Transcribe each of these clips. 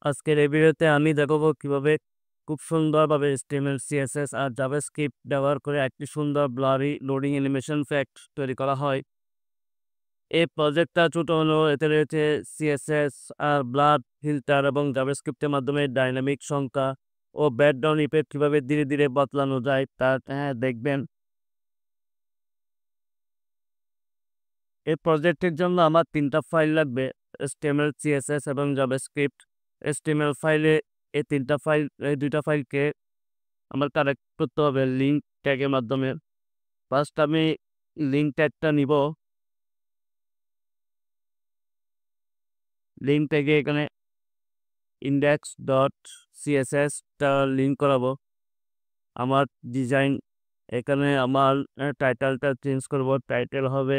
আজকের এই ভিডিওতে আমি দেখাবো কিভাবে খুব সুন্দরভাবে HTML, CSS আর জাভাস্ক্রিপ্ট ব্যবহার করে একটি সুন্দর ব্লারি লোডিং অ্যানিমেশন ইফেক্ট তৈরি করা হয়। এই প্রজেক্টটা ছোট হলেও এতে রয়েছে CSS আর ব্লার ফিল্টার এবং জাভাস্ক্রিপ্টের মাধ্যমে ডাইনামিক সংখ্যা ও ব্যাকগ্রাউন্ড ইফেক্ট কিভাবে ধীরে ধীরে বদলানো যায় তা দেখবেন। এই প্রজেক্টের জন্য আমার 3টা ফাইল লাগবে, HTML, CSS এবং জাভাস্ক্রিপ্ট। HTML ফাইলে এই 2টা ফাইলকে আমার কানেক্ট করতে হবে লিঙ্ক ট্যাগের মাধ্যমে। ফার্স্ট আমি লিঙ্ক ট্যাগটা নিব। লিঙ্ক ট্যাগে এখানে index.css লিঙ্ক করাবো। আমার ডিজাইন এখানে আমার টাইটেলটা চেঞ্জ করব। টাইটেল হবে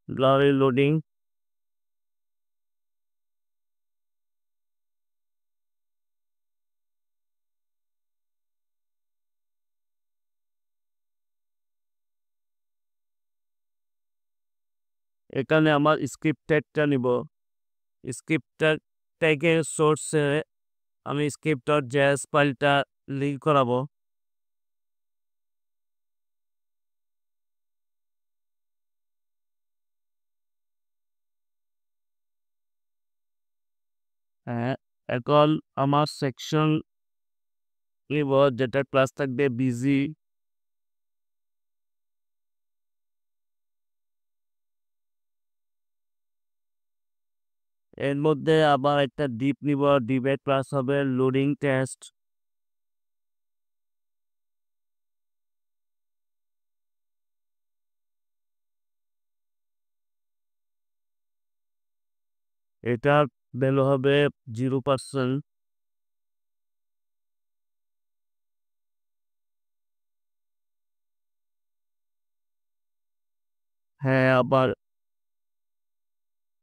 ব্লারি লোডিং। এখানে আমার স্ক্রিপ্ট ট্যাগটা নিব। স্ক্রিপ্ট ট্যাগের সোর্সে আমি script.js ফাইলটা লিঙ্ক করাবো। হ্যাঁ, এখন আমার সেকশন নিব যেটা ক্লাস থাকবে বিজি। এর মধ্যে আবার একটা ডিপ নিব। ডিপের ক্লাস হবে লোডিং টেস্ট। এটার ভ্যালু হবে 0%। হ্যাঁ, আবার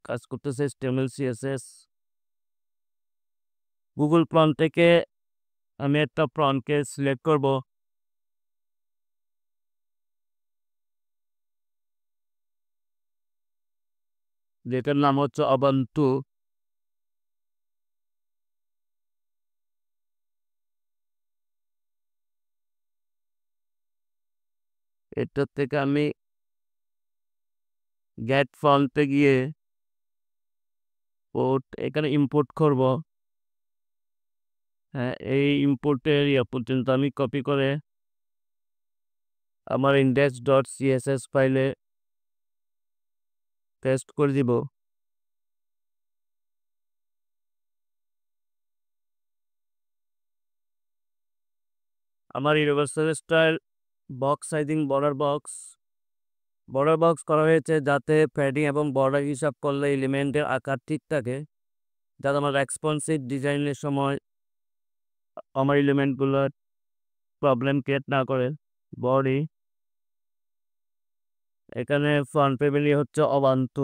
কাজ করতেছে HTML, CSS। গুগল ফর্ম থেকে আমি একটা ফর্মকে সিলেক্ট করব, যেটার নাম হচ্ছে অবান্তু। এটার থেকে আমি গেট ফর্মতে গিয়ে এখানে ইম্পোর্ট করব। হ্যাঁ, এই ইম্পোর্টের পর্যন্ত আমি কপি করে আমার index.css ফাইলে পেস্ট করে দিব। আমার universal style box sizing border box করা হয়েছে যাতে প্যাডিং এবং বর্ডার হিসাব করলে এলিমেন্টের আকার ঠিক থাকে, যাতে আমার রেসপন্সিভ ডিজাইনের সময় আমার এলিমেন্টগুলোর প্রবলেম ক্রিয়েট না করে। বডি এখানে ফ্রন্ট ফ্যামিলি হচ্ছে অবান্ত।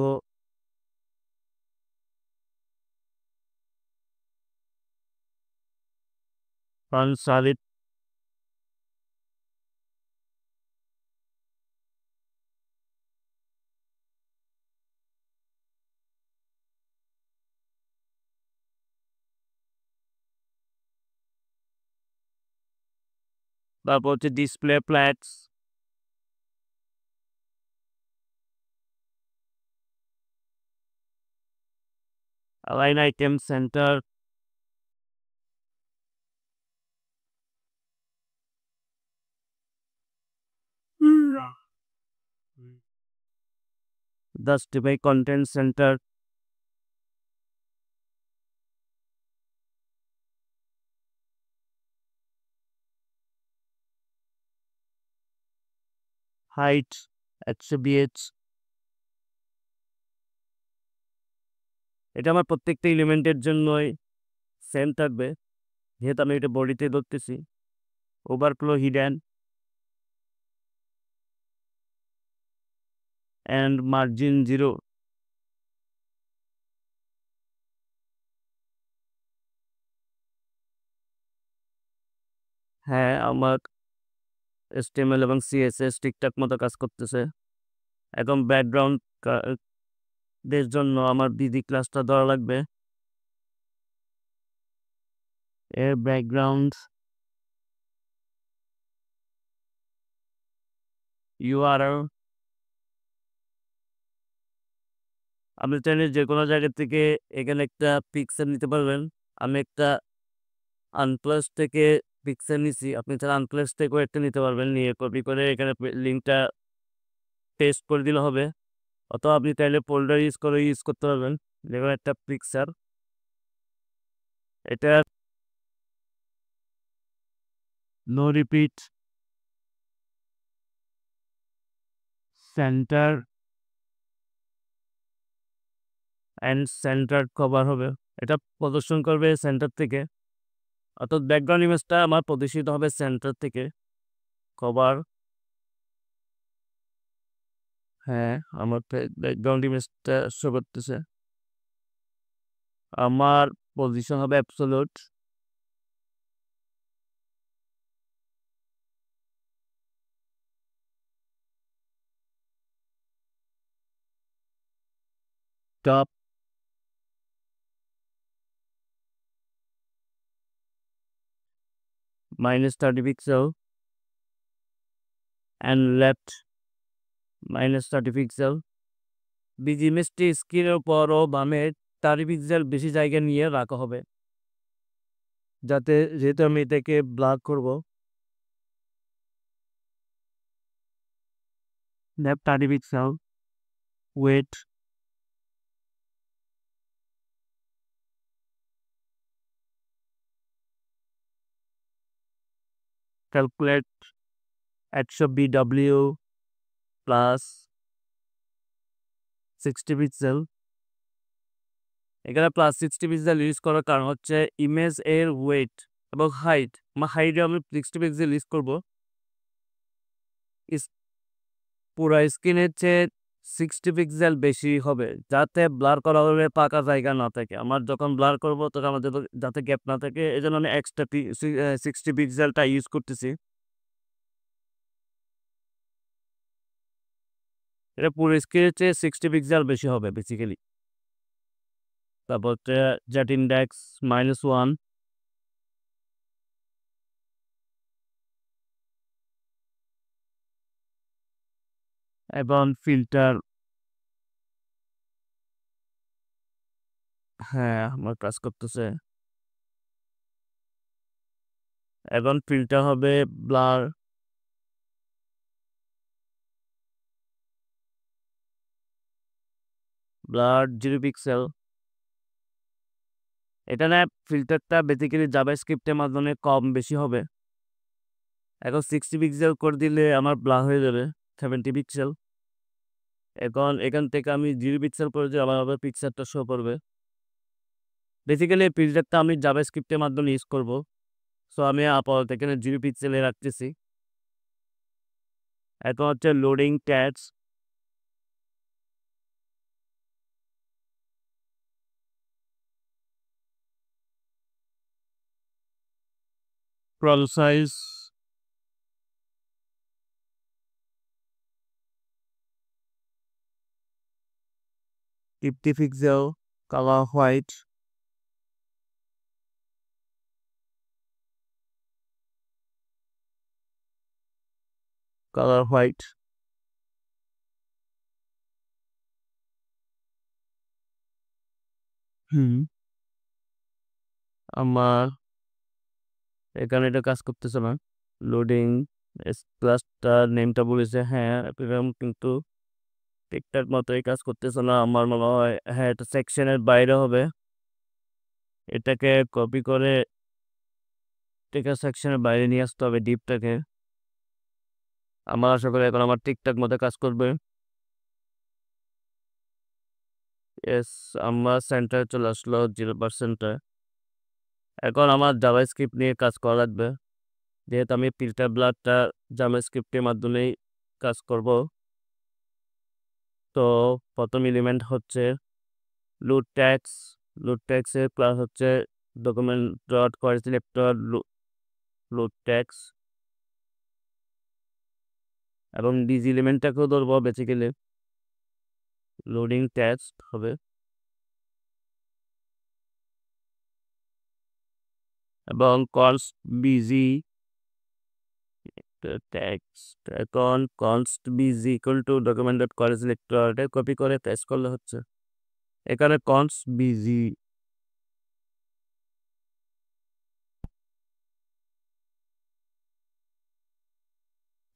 ফ্রন্ট সালিড তারপর হচ্ছে display flex. Align items center. Justify content center. Height 100 BH। এটা আমার প্রত্যেকটা এলিমেন্টের জন্যই সেম থাকবে, যেহেতু আমি এটা বডিতে ধরতেছি। Overflow hidden and margin 0। হ্যাঁ, আমার HTML এবং CSS ঠিকঠাক মতো কাজ করতেছে। এখন ব্যাকগ্রাউন্ড দের জন্য আমার বিডি ক্লাসটা ধরা লাগবে। এর ব্যাকগ্রাউন্ড ইউআরএল আপনি চাইলে যে কোনো জায়গা থেকে এখানে একটা পিকচার নিতে পারবেন। আমি একটা আনপ্লাস থেকে পিকচার নিছি, আপনি তাহলে আনপ্লাস থেকেও একটা নিতে পারবেন, নিয়ে কপি করে এখানে লিঙ্কটা পেস্ট করে দিলে হবে। অথবা আপনি চাইলে ফোল্ডার ইউজ করতে পারবেন। যেমন একটা পিকচার, এটা no repeat center and center cover হবে, এটা প্রদর্শন করবে সেন্টার থেকে, অর্থাৎ ব্যাকগ্রাউন্ড ইমেজটা আমার প্রদর্শিত হবে সেন্টার থেকে। কভার, হ্যাঁ আমার ব্যাকগ্রাউন্ড ইমেজটা শো করতেছে। আমার পজিশন হবে absolute. Top -30 pixel and left -30 pixel. BG ইমেজটি স্ক্রিনের উপর ও বামে 30 পিক্সেল বেশি জায়গা নিয়ে রাখা হবে, যাতে যেহেতু আমি এটাকে ব্লার করব। Left 30 pixel, wait calculate 100 BW plus 60 pixel. এখানে প্লাস 60 পিক্সেল ইউজ করার কারণ হচ্ছে ইমেজ এর ওয়েট এবং হাইট, আমার হাইটে আমি 60 পিক্সেল ইউজ করবো। পুরো স্ক্রিনের চেয়ে 60 পিক্সেল বেশি হবে, যাতে ব্লার করা হলে পাকা জায়গা না থাকে। আমার যখন ব্লার করব তখন আমার যাতে গ্যাপ না থাকে, এই জন্য আমি এক্সট্রা 60 পিক্সেলটা ইউজ করতেছি। এটা পুরো স্ক্রিনের চেয়ে 60 পিক্সেল বেশি হবে বেসিক্যালি। তারপর হচ্ছে জেট ইন্ডেক্স -1, এবং ফিল্টার, হ্যাঁ আমার কাজ করতেছে। এবং ফিল্টার হবে ব্লার, ব্লার 0 পিক্সেল। এটা না, ফিল্টারটা বেসিক্যালি জাভাস্ক্রিপ্টের মাধ্যমে কম বেশি হবে। এখন 60 পিক্সেল করে দিলে আমার ব্লার হয়ে যাবে 70 পিক্সেল। এখন এখান থেকে আমি 0 পিক্সেল করে দিলে আমার আবার পিকচারটা শো করবে। বেসিক্যালি এই ফিল্টারটা আমি জাভাস্ক্রিপ্টের মাধ্যমে ইউজ করব। সো আমি আপাতত এখানে 0 পিক্সেলে রাখতেছি। এখন হচ্ছে loading tags, scroll size 50 pixel, colour white, colour white. Hmm, আমার এখানে এটা কাজ করতেছে না। লোডিং ক্লাসটার নেমটা বলেছে, হ্যাঁ এরকম, কিন্তু ঠিকঠাক মতোই কাজ করতেছে না আমার মনে হয়। হ্যাঁ, এটা সেকশনের বাইরে হবে, এটাকে কপি করে টেকার সেকশনের বাইরে নিয়ে আসতে হবে ডিপটাকে। আমার আশা করি এখন আমার ঠিকঠাক মতো কাজ করবে। এস, আমার সেন্টারে চলে আসলো 0%। এখন আমার জাভাস্ক্রিপ্ট নিয়ে কাজ করা লাগবে, যেহেতু আমি ফিল্টার ব্লারটা জাভাস্ক্রিপ্টের মাধ্যমেই কাজ করব। তো প্রথম এলিমেন্ট হচ্ছে লুড ট্যাক্স, লুড ট্যাক্সের ক্লাস হচ্ছে document dot query selector load text, এবং ডিজ এলিমেন্টটাকেও ধরবো বেসিক্যালি। লোডিং ট্যাক্স হবে, এবং const bg text এখন const bg equal to document.core selector copy করে পেস্ট করলে হচ্ছে এখানে const bg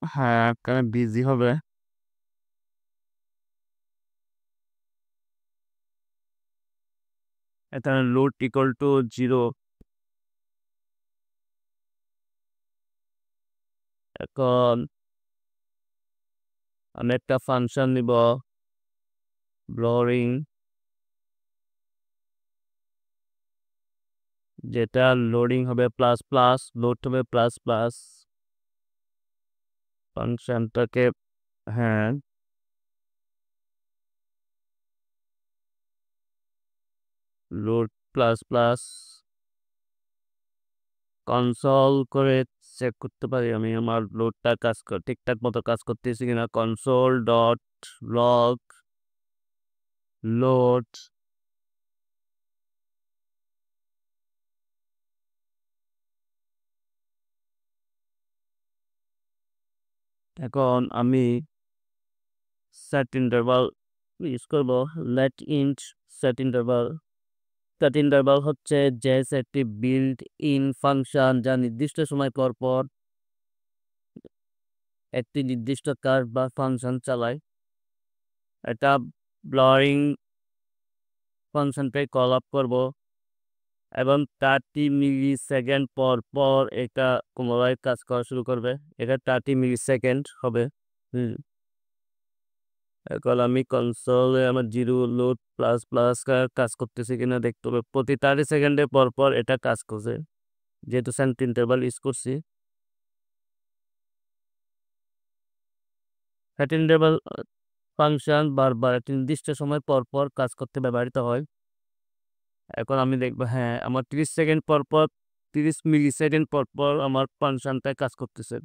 হ্যাঁ এখানে বিজি হবে এখানে লোড ইকুয়াল টু 0 এখন আমি একটা ফাংশন নিব ব্লরিং যেটা লোডিং হবে প্লাস প্লাস লোড হবে প্লাস প্লাস ফাংশনটাকে হ্যাঁ লোড প্লাস প্লাস কনসোল করে চেক করতে পারি আমি আমার লোডটা ঠিকঠাক মতো কাজ করতেছি কিনা কনসোল ডট লগ লোড এখন আমি সেট ইন্টারভাল ইউজ করব লেট ইন্ট সেট ইন্টারভাল হচ্ছে যে সেটটি বিল্ট ইন ফাংশন যা নির্দিষ্ট সময় পর পর একটি নির্দিষ্ট কাজ বা ফাংশন চালায় এটা ব্লরিং ফাংশনটাই কল আপ করব এবং 30 মিলি সেকেন্ড পর পর এটা পুনরায় কাজ করা শুরু করবে এটা 30 মিলি সেকেন্ড হবে এখন আমি কনসোলে আমার জিরো লোড প্লাস প্লাস কাজ করতেছি কিনা দেখতে হবে প্রতি 30 সেকেন্ডে পর পর এটা কাজ করছে যেহেতু সেন্ট ইন্টারভাল ইউজ করছি সেট ইন্টারভাল ফাংশন বারবার একটি নির্দিষ্ট সময় পর পর কাজ করতে ব্যবহৃত হয় এখন আমি দেখবো হ্যাঁ আমার 30 সেকেন্ড পর পর 30 মিলি সেকেন্ড পর পর আমার ফাংশনটা কাজ করতেছে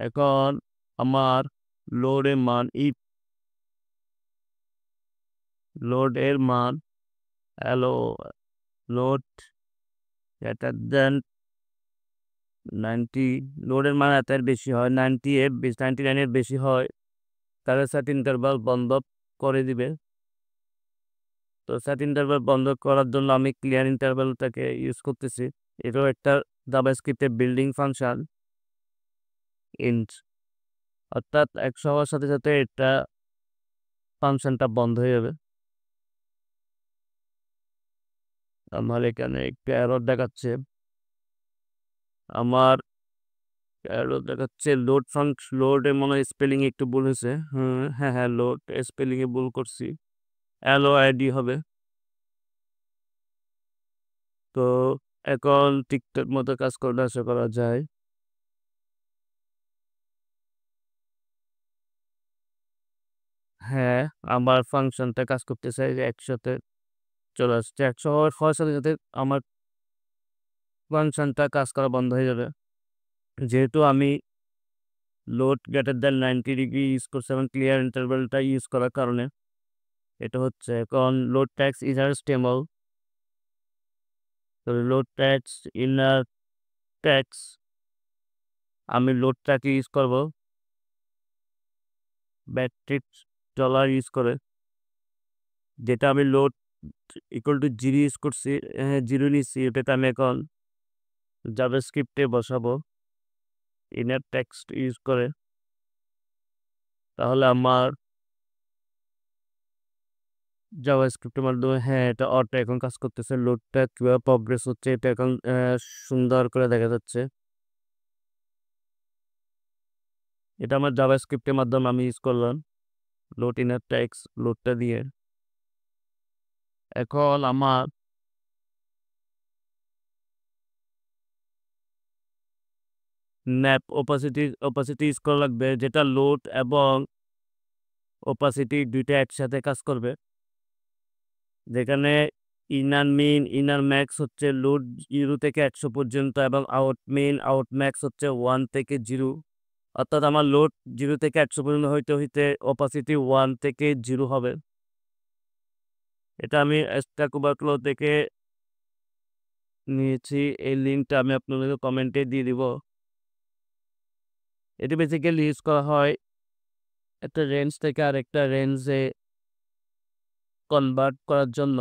এখন আমার লোডের মান লোডের মান হ্যালো লোড গ্রেটার দেন 90 লোডের মান এত বেশি হয় 99 এর বেশি হয় তাহলে সেট ইন্টারভাল বন্ধ করে দিবে তো সেট ইন্টারভাল বন্ধ করার জন্য আমি ক্লিয়ার ইন্টারভালটাকে ইউজ করতেছি এটাও একটা জাভাস্ক্রিপ্টের বিল্ডিং ফাংশন ইন্ট অর্থাৎ 100 হওয়ার সাথে সাথে এটা ফাংশনটা বন্ধ হয়ে যাবে আমার এখানে একটা এরর দেখাচ্ছে আমার এরর দেখাচ্ছে লোডে মনে হয় স্পেলিং একটু ভুল হয়েছে হ্যাঁ লোড স্পেলিং এ ভুল করছি LOID হবে তো এখন ঠিকঠাক মতো কাজ করলে আশা করা যায় হ্যাঁ আমার ফাংশনটা কাজ করতেছে একসাথে চলে আসছে 100 হওয়ার সাথে সাথে আমার ফাংশনটা কাজ করা বন্ধ হয়ে যাবে যেহেতু আমি load greater than 90 degree use করছি এবং ক্লিয়ার ইন্টারভেলটা ইউজ করার কারণে এটা হচ্ছে এখন লোড ট্যাক্স ইনার স্টেবল তো লোড ট্যাক্স ইনার ট্যাক্স আমি লোডটাকে ইউজ করব ব্যাট্রিক্স ডলার ইউজ করে যেটা আমি লোড ইকুয়াল টু 0 ইউজ করছি হ্যাঁ 0 নিচ্ছি এটাতে আমি এখন জাভাস্ক্রিপ্টে বসাবো ইনার টেক্সট ইউজ করে তাহলে আমার জাভাস্ক্রিপ্টের মাধ্যমে হ্যাঁ এটা অটো এখন কাজ করতেছে লোডটা কিভাবে প্রগ্রেস হচ্ছে এটা এখন সুন্দর করে দেখা যাচ্ছে এটা আমার জাভাস্ক্রিপ্টের মাধ্যমে আমি ইউজ করলাম লোড ইনার টেক্সট লোডটা দিয়ে এখন আমার ন্যাপ ওপাসিটি ইউজ করা লাগবে যেটা লোড এবং ওপাসিটি দুইটা একসাথে কাজ করবে যেখানে ইনার ম্যাক্স হচ্ছে লোড 0 থেকে 100 পর্যন্ত এবং আউট ম্যাক্স হচ্ছে 1 থেকে 0 অর্থাৎ আমার লোড 0 থেকে 100 পর্যন্ত হইতে হইতে ওপাসিটি 1 থেকে 0 হবে এটা আমি স্ট্যাক ওভারফ্লো থেকে নিয়েছি। এই লিঙ্কটা আমি আপনাদেরকে কমেন্টে দিয়ে দিব। এটি বেসিক্যালি ইউজ করা হয় একটা রেঞ্জ থেকে আরেকটা রেঞ্জে কনভার্ট করার জন্য।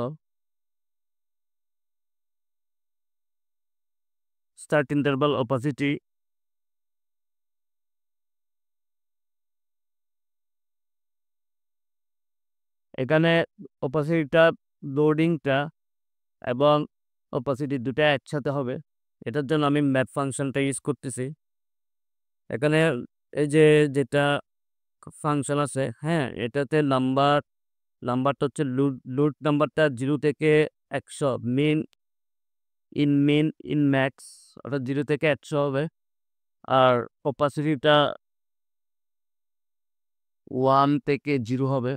স্টার্ট ইন্টারভাল অপাসিটি, এখানে অপাসিটিটা লোডিংটা এবং অপাসিটি দুটা একসাথে হবে। এটার জন্য আমি ম্যাপ ফাংশনটা ইউজ করতেছি। এখানে এই যে যেটা ফাংশন আছে, হ্যাঁ, এটাতে নাম্বারটা হচ্ছে লুট নাম্বারটা 0 থেকে 100, মিন ইন ম্যাক্স অর্থাৎ 0 থেকে 100 হবে। আর অপাসিটিটা 1 থেকে 0 হবে।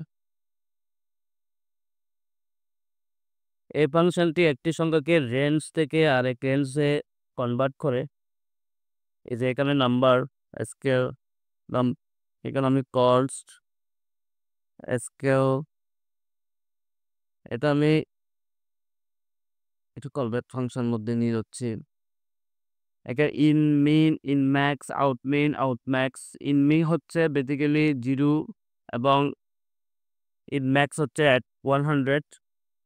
এই ফাংশনটি একটি সংখ্যাকে রেঞ্জ থেকে আরেক রেঞ্জে কনভার্ট করে। এই যে এখানে নাম্বার স্কেল এখানে আমি কস্ট স্কেল, এটা আমি একটু কলব্যাক ফাংশন মধ্যে নিয়ে যাচ্ছি। এখানে in min, in max, out min, out max. In min হচ্ছে বেসিক্যালি 0 এবং ইন ম্যাক্স হচ্ছে 100,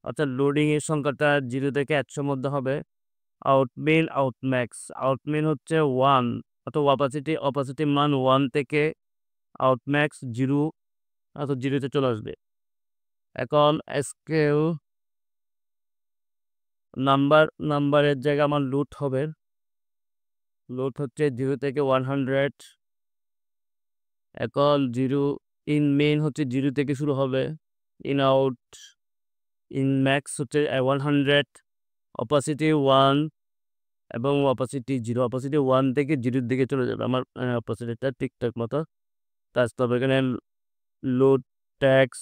অর্থাৎ লোডিং এর সংখ্যাটা 0 থেকে 100 মধ্যে হবে। Out min, out max, out মিন হচ্ছে 1, অর্থাৎ অপাসিটি মান 1 থেকে আউট ম্যাক্স 0, অর্থাৎ 0-তে চলে আসবে। এখন স্কেল নাম্বারের জায়গায় আমার লুট হবে। লুট হচ্ছে 0 থেকে 100। এখন 0 ইন মেইন হচ্ছে 0 থেকে শুরু হবে। ইন আউট, ইন ম্যাক্স হচ্ছে 100, অপাসিটি 1 এবং অপাসিটি 0। অপাসিটি 1 থেকে 0-র দিকে চলে যাবে। আমার অপাসিটিটা ঠিকঠাক মতো কাজ করবে। এখানে লোড ট্যাক্স,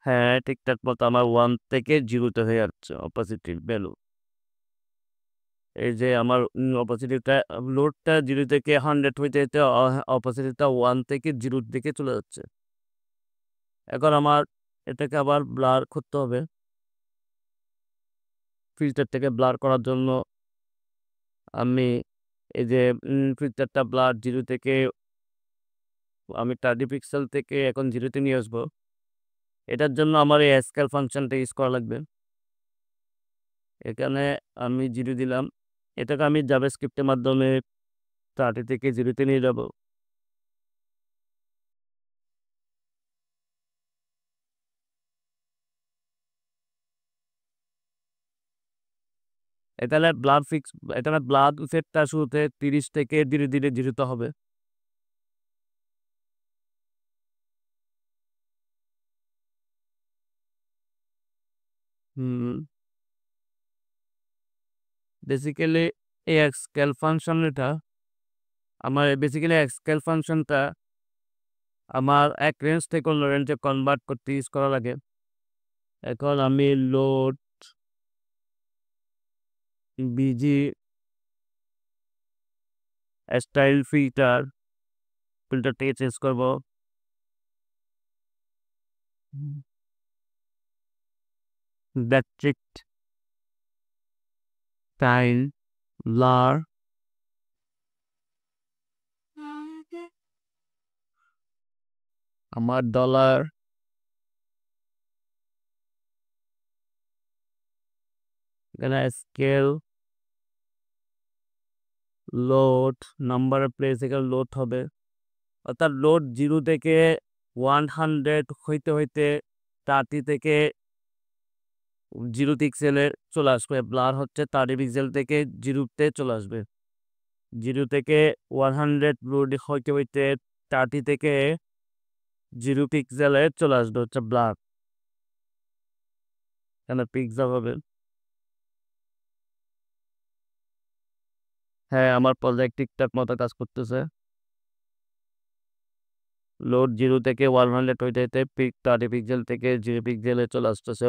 হ্যাঁ, ঠিকঠাক মতো আমার 1 থেকে 0-তে হয়ে যাচ্ছে অপাসিটির ভ্যালু। এই যে আমার অপাসিটিটা লোডটা 0 থেকে 100 হইতে হইতে অপাসিটিটা 1 থেকে 0-র দিকে চলে যাচ্ছে। এখন আমার এটাকে আবার ব্লার করতে হবে। ফিল্টার থেকে ব্লার করার জন্য আমি এই যে ফিল্টারটা ব্লার 0 থেকে আমি 30 পিক্সেল থেকে এখন 0-তে নিয়ে আসবো। এটার জন্য আমার এই স্কেল ফাংশনটা ইউজ করা লাগবে। এখানে আমি 0 দিলাম। এটাকে আমি জাভাস্ক্রিপ্টের মাধ্যমে 30 থেকে 0-তে নিয়ে যাব। এখানে ব্লাড ইফেক্টটা শুরুতে 30 থেকে ধীরে ধীরে 0-তে হবে। বেসিক্যালি এই স্কেল ফাংশনটা আমার এক রেঞ্জ থেকে অন্য রেঞ্জে কনভার্ট করতে ইউজ করা লাগে। এখন আমি লোড বিজি স্টাইল ফিল্টারটাকে চেঞ্জ করব। ব্যাট্রিক টাইল ব্লার, আমার ডলার, এখানে স্কেল লোড নাম্বারের প্লেস এখানে লোড হবে। অর্থাৎ লোড 0 থেকে 100 হইতে হইতে 30 থেকে 0 পিক্সেলে চলে আসবে। ব্লার হচ্ছে 30 পিক্সেল থেকে 0-তে চলে আসবে। 0 থেকে 100 লোড হইতে হইতে 30 থেকে 0 পিক্সেলে চলে আসবে হচ্ছে ব্লার। এখানে পিক্সেল হবে। হ্যাঁ, আমার প্রজেক্ট ঠিকঠাক মতো কাজ করতেছে। লোড 0 থেকে 100 হইতে হইতে 30 পিক্সেল থেকে 0 পিক্সেলে চলে আসতেছে।